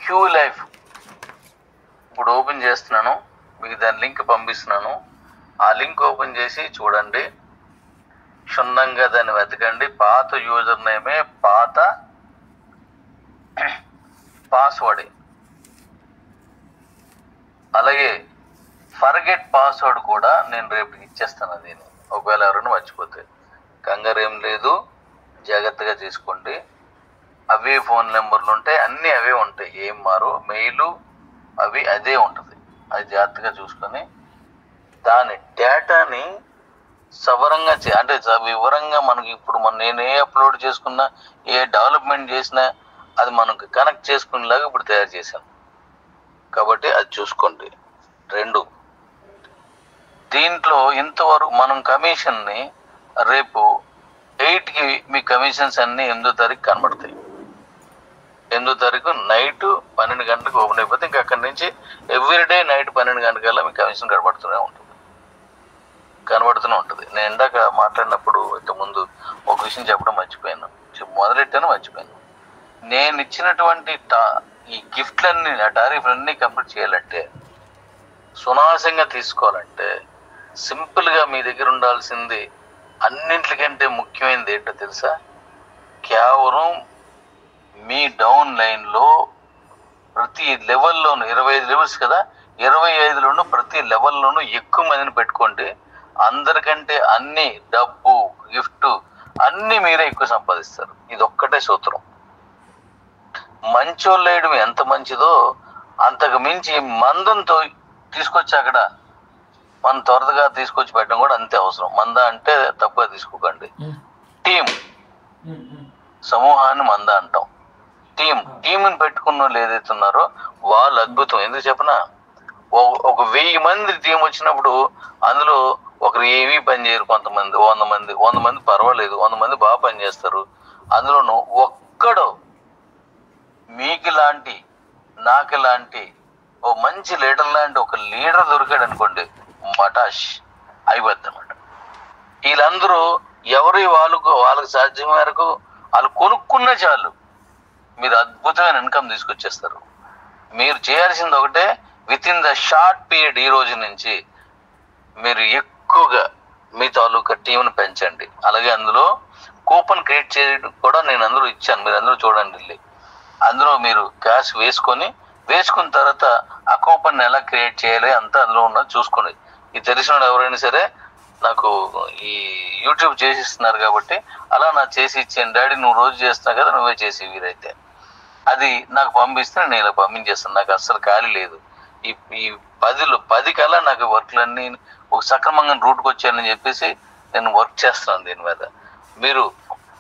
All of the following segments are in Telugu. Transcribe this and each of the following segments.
క్యూ లైఫ్ ఇప్పుడు ఓపెన్ చేస్తున్నాను, మీకు దాని లింక్ పంపిస్తున్నాను. ఆ లింక్ ఓపెన్ చేసి చూడండి, క్షుణ్ణంగా దాన్ని వెతకండి. పాత యూజర్ నేమే, పాత పాస్వర్డే, అలాగే ఫర్గెట్ పాస్వర్డ్ కూడా నేను రేపు ఇచ్చేస్తాను. దీన్ని ఒకవేళ ఎవరైనా మర్చిపోతే కంగారు ఏం లేదు, జాగ్రత్తగా తీసుకోండి. అవే ఫోన్ నెంబర్లు ఉంటాయి, అన్నీ అవే ఉంటాయి, ఏం మారు. మెయిల్ అవి అదే ఉంటుంది. అది జాగ్రత్తగా చూసుకొని దాని డేటాని సవరంగా అంటే వివరంగా మనకి ఇప్పుడు నేను ఏ అప్లోడ్ చేసుకున్నా, ఏ డెవలప్మెంట్ చేసినా అది మనకు కనెక్ట్ చేసుకునేలాగా ఇప్పుడు తయారు చేశాను. కాబట్టి అది చూసుకోండి. 2, దీంట్లో ఇంతవరకు మనం కమిషన్ని రేపు 8కి మీ కమిషన్స్ అన్నీ 8వ తారీఖు కనబడతాయి. 8వ తారీఖు నైట్ 12 గంటలకు ఓపెన్ అయిపోతే ఇంకా అక్కడి నుంచి ఎవ్రీడే నైట్ 12 గంటలకల్లా మీ కమిషన్ కనబడుతూనే ఉంటుంది. నేను ఇందాక మాట్లాడినప్పుడు ఇంతకుముందు ఒక విషయం చెప్పడం మర్చిపోయాను, మొదలెట్టాను మర్చిపోయాను. నేను ఇచ్చినటువంటి ఈ గిఫ్ట్లన్నీ, ఆ టారిఫ్లన్నీ కంప్లీట్ చేయాలంటే, సునాసంగా తీసుకోవాలంటే సింపుల్గా మీ దగ్గర ఉండాల్సింది అన్నింటికంటే ముఖ్యమైనది ఏంటో తెలుసా? కేవలం మీ డౌన్ లైన్లో ప్రతి లెవెల్లోనూ 25 లెవెల్స్ కదా, 25లోనూ ప్రతి లెవెల్లోనూ ఎక్కువ మందిని పెట్టుకోండి. అందరికంటే అన్ని డబ్బు, గిఫ్ట్ అన్నీ మీరే ఎక్కువ సంపాదిస్తారు. ఇది ఒక్కటే సూత్రం. మంచోళ్ళు వేయడం ఎంత మంచిదో అంతకు మించి మందంతో తీసుకొచ్చి అక్కడ మనం త్వరగా తీసుకొచ్చి పెట్టడం కూడా అంతే అవసరం. మంద అంటే తప్పుగా తీసుకోకండి. టీం, సమూహాన్ని మంద అంటాం. టీంని పెట్టుకున్న వాళ్ళు ఏదైతే ఉన్నారో వాళ్ళు అద్భుతం. ఎందుకు చెప్పనా, ఒక 1000 మంది టీం వచ్చినప్పుడు అందులో ఒకరు ఏమీ పని చేయరు, కొంతమంది 100 మంది పర్వాలేదు, 100 మంది బాగా పనిచేస్తారు. అందులోనూ ఒక్కడు మీకు లాంటి నాకు లాంటి ఓ మంచి లీడర్ లాంటి ఒక లీడర్ దొరికాడు అనుకోండి, మటాష్ అయిపోద్ది అన్నమాట. వీళ్ళందరూ వాళ్ళకి సాధ్యం మేరకు వాళ్ళు కొనుక్కున్న చాలు మీరు అద్భుతమైన ఇన్కమ్ తీసుకొచ్చేస్తారు. మీరు చేయాల్సింది ఒకటే, with in the short period ఈ రోజు నుంచి మీరు ఎక్కువగా మీ తాలూకా టీంని పెంచండి. అలాగే అందులో కూపన్ క్రియేట్ చేయడం కూడా నేను అందులో ఇచ్చాను, మీరు అందరూ చూడండి. అందులో మీరు క్యాష్ వేసుకున్న తర్వాత ఆ కూపన్ ఎలా క్రియేట్ చేయాలి అంతా అందులో ఉన్నది చూసుకోండి. ఇది తెలిసిన ఎవరైనా సరే నాకు ఈ యూట్యూబ్ చేసిస్తున్నారు కాబట్టి అలా నాకు చేసి ఇచ్చాను. డాడీ నువ్వు రోజు చేస్తున్నావు కదా, నువ్వే చేసి వీరైతే అది నాకు పంపిస్తే నేను ఇలా పంపించేస్తాను. నాకు అస్సలు ఖాళీ లేదు. ఈ 10 కల్లా నాకు వర్క్లన్నీ ఒక సక్రమంగా రూట్కి వచ్చానని చెప్పేసి నేను వర్క్ చేస్తున్నాను దీని మీద. మీరు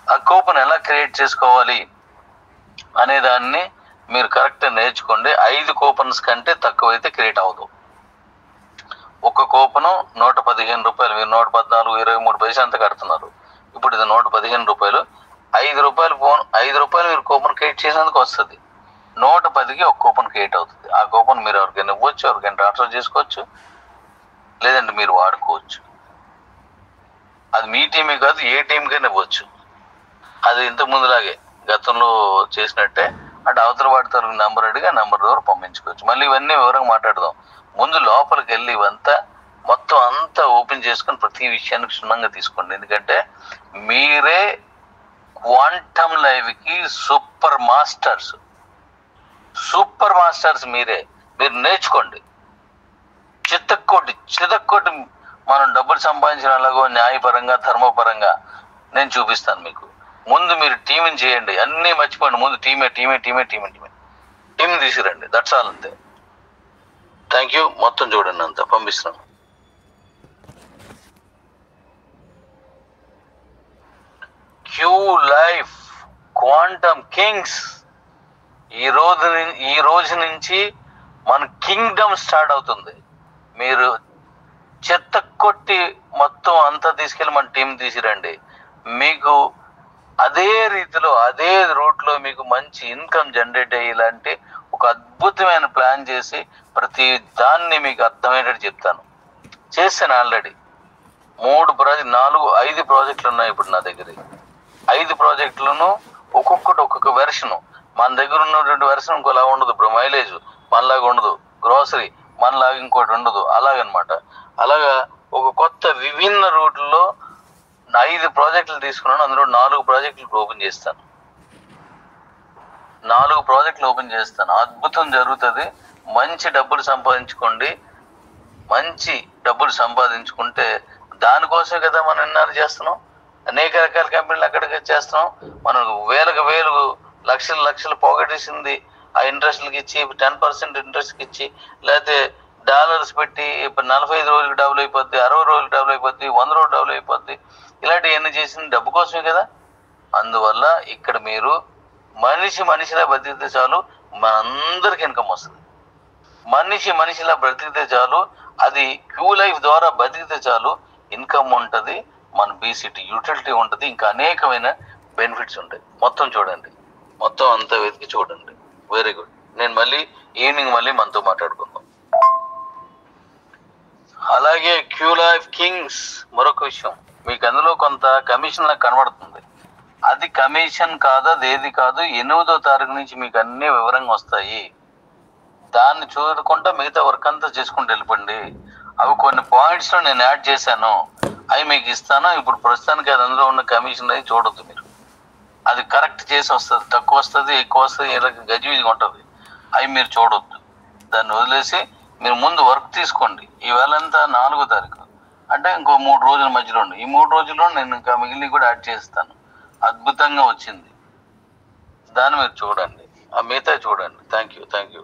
ఆ కూపన్ ఎలా క్రియేట్ చేసుకోవాలి అనే దాన్ని మీరు కరెక్ట్గా నేర్చుకోండి. 5 కూపన్స్ కంటే తక్కువైతే క్రియేట్ అవ్వదు. ఒక కూపను 115 రూపాయలు, మీరు 114, 23 పైసలు అంత కడుతున్నారు. ఇప్పుడు ఇది 115 రూపాయలు. 5 రూపాయలు మీరు కూపన్ క్రియేట్ చేసేందుకు వస్తుంది. 110కి ఒక కూపన్ క్రియేట్ అవుతుంది. ఆ కూపన్ మీరు ఎవరికైనా ఇవ్వచ్చు, ఎవరికైనా ట్రాన్స్ఫర్ చేసుకోవచ్చు, లేదంటే మీరు వాడుకోవచ్చు. అది మీ టీమే కాదు, ఏ టీంకైనా ఇవ్వచ్చు. అది ఇంతకు ముందులాగే గతంలో చేసినట్టే, అంటే అవతల వాడితో నెంబర్ అడిగి ఆ నెంబర్ ద్వారా పంపించుకోవచ్చు. మళ్ళీ ఇవన్నీ వివరంగా మాట్లాడదాం. ముందు లోపలికి వెళ్ళి ఇవంతా మొత్తం అంతా ఓపెన్ చేసుకొని ప్రతి విషయాన్ని క్షుణ్ణంగా తీసుకోండి. ఎందుకంటే మీరే క్వాంటమ్ లైవ్కి సూపర్ మాస్టర్స్ మీరే. మీరు నేర్చుకోండి. చితక్కోటి మనం డబ్బులు సంపాదించిన అలాగో న్యాయపరంగా, ధర్మపరంగా నేను చూపిస్తాను మీకు. ముందు మీరు టీంని చేయండి, అన్నీ మర్చిపోండి. ముందు టీమే టీం తీసుకురండి. దట్స్ ఆల్, అంతే. Thank you. మొత్తం చూడండి, అంతా పంపిస్తున్నాను. క్యూ లైఫ్ క్వాంటమ్ కింగ్స్, ఈ రోజు నుంచి మన కింగ్డమ్ స్టార్ట్ అవుతుంది. మీరు చెత్త కొట్టి మొత్తం అంతా తీసుకెళ్ళి మన టీం తీసిరండి. మీకు అదే రీతిలో అదే రూట్లో మీకు మంచి ఇన్కమ్ జనరేట్ అయ్యేలాంటి ఒక అద్భుతమైన ప్లాన్ చేసి ప్రతి దాన్ని మీకు అర్థమయ్యేటట్టు చెప్తాను. చేశాను ఆల్రెడీ 5 ప్రాజెక్టులు ఉన్నాయి ఇప్పుడు నా దగ్గర. 5 ప్రాజెక్టులను ఒక్కొక్క వెర్షను మన దగ్గర ఉన్నటువంటి వెర్షన్ ఇంకోలా ఉండదు. ఇప్పుడు మైలేజ్ మనలాగా ఉండదు, గ్రోసరీ మనలాగా ఇంకోటి ఉండదు, అలాగనమాట. అలాగా ఒక కొత్త విభిన్న రూట్లో 5 ప్రాజెక్టులు తీసుకున్నాను. అందులో 4 ప్రాజెక్టులు ఓపెన్ చేస్తాను. 4 ప్రాజెక్టులు ఓపెన్ చేస్తాను. అద్భుతం జరుగుతుంది. మంచి డబ్బులు సంపాదించుకోండి. మంచి డబ్బులు సంపాదించుకుంటే దానికోసమే కదా మనం ఎన్నాళ్ళు చేస్తున్నాం. అనేక రకాల కంపెనీలు అక్కడికి చేస్తున్నాం. మనం వేలు లక్షలు పోగొట్టేసింది ఆ ఇంట్రెస్ట్లకి ఇచ్చి, 10% ఇంట్రెస్ట్కి ఇచ్చి, లేకపోతే డాలర్స్ పెట్టి 45 రోజులకు డబ్బులు అయిపోద్ది, 60 రోజులకు డబ్బులు అయిపోద్ది, 100 రోజులు డబ్బులు అయిపోద్ది. ఇలాంటివన్నీ చేసింది డబ్బు కోసమే కదా. అందువల్ల ఇక్కడ మీరు మనిషిలా బతికితే చాలు, మనందరికి ఇన్కమ్ వస్తుంది. మనిషిలా బ్రతికితే చాలు, అది క్యూ లైఫ్ ద్వారా బతికితే చాలు, ఇన్కమ్ ఉంటుంది, మన బీసీటీ యూటిలిటీ ఉంటుంది, ఇంకా అనేకమైన బెనిఫిట్స్ ఉంటాయి. మొత్తం చూడండి, మొత్తం అంతా వెతికి చూడండి. Very good. నేను మళ్ళీ ఈవినింగ్ మనతో మాట్లాడుకుందాం. అలాగే క్యూ లైఫ్ కింగ్స్ మరొక విషయం, మీకు అందులో కొంత కమిషన్ నాకు కనబడుతుంది. అది కమిషన్ కాదు, అది ఏది కాదు. 8వ తారీఖు నుంచి మీకు అన్ని వివరంగా వస్తాయి. దాన్ని చూడకుండా మిగతా వర్క్ అంతా చేసుకుంటూ వెళ్ళిపోండి. అవి కొన్ని పాయింట్స్ లో నేను యాడ్ చేశాను, అవి మీకు ఇస్తాను. ఇప్పుడు ప్రస్తుతానికి అది అందులో ఉన్న కమిషన్ అవి చూడొద్దు మీరు. అది కరెక్ట్ చేసి వస్తుంది, తక్కువ వస్తుంది, ఎక్కువ వస్తుంది, ఇలా గజిబిజిగా ఉంటుంది. అవి మీరు చూడొద్దు. దాన్ని వదిలేసి మీరు ముందు వర్క్ తీసుకోండి. ఈవేళంతా 4వ తారీఖు అంటే ఇంకో 3 రోజుల మధ్యలో ఉండి, ఈ 3 రోజుల్లో నేను ఇంకా మిగిలిన కూడా యాడ్ చేస్తాను. అద్భుతంగా వచ్చింది. దాన్ని మీరు చూడండి, ఆ మిగతా చూడండి. Thank you.